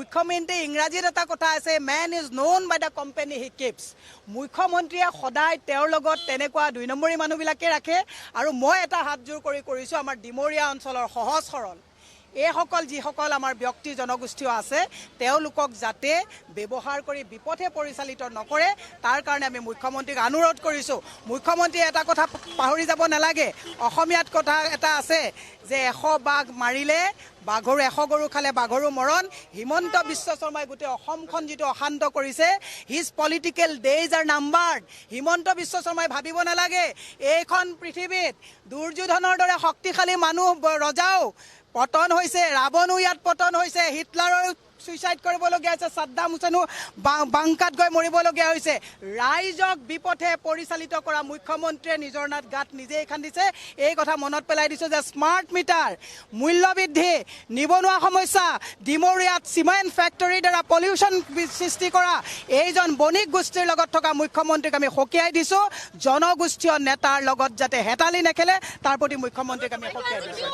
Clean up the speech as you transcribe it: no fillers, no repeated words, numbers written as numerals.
মুখ্যমন্ত্ৰী ইংৰাজীত এটা কথা আছে, man is known by the company he keeps. মুখ্যমন্ত্ৰীয়ে সদায় তেওঁৰ লগত তেনেকুৱা 2 নম্বৰী মানুহবিলাকে ৰাখে। আৰু মই এটা হাতযোৰ কৰিছোঁ আমাৰ ডিমৰীয়া অঞ্চলৰ সহজ সৰল এইসকল যিসকল আমাৰ ব্যক্তি জনগোষ্ঠীও আছে তেওঁলোকক যাতে ব্যৱহাৰ কৰি বিপথে পৰিচালিত নকৰে তাৰ কাৰণে আমি মুখ্যমন্ত্ৰীক অনুৰোধ কৰিছোঁ। মুখ্যমন্ত্ৰীয়ে এটা কথা পাহৰি যাব নালাগে, অসমীয়াত কথা এটা আছে যে 100 বাঘ মাৰিলে বাঘৰু 100 গৰু খালে বাঘৰু মৰণ। হিমন্ত বিশ্ব শৰ্মাই গোটেই অসমখন যিটো অশান্ত কৰিছে, his political days are numbered. Himanta Biswa শৰ্মাই ভাবিব নালাগে এইখন পৃথিৱীত দুৰ্যোধনৰ দৰে শক্তিশালী মানুহ ৰজাও পতন হৈছে, ৰাৱণো ইয়াত পতন হৈছে, হিটলাৰৰ সুইচাইড কৰিবলগীয়া হৈছে, ছাদ্দাম হুছেইনো বাংকাত গৈ মৰিবলগীয়া হৈছে। ৰাইজক বিপথে পৰিচালিত কৰা মুখ্যমন্ত্ৰীয়ে নিজৰ গাত নিজেই খান্দিছে। এই কথা মনত পেলাই দিছোঁ যে স্মাৰ্ট মিটাৰ, মূল্যবৃদ্ধি, নিবনুৱা সমস্যা, ডিমৰীয়াত চিমেণ্ট ফেক্টৰীৰ দ্বাৰা পলিউশ্যন সৃষ্টি কৰা এইজন বণিক গোষ্ঠীৰ লগত থকা মুখ্যমন্ত্ৰীক আমি সকীয়াই দিছোঁ। জনগোষ্ঠীয় নেতাৰ লগত যাতে হেতালি নেখেলে তাৰ প্ৰতি মুখ্যমন্ত্ৰীক আমি সকীয়াই দিছোঁ।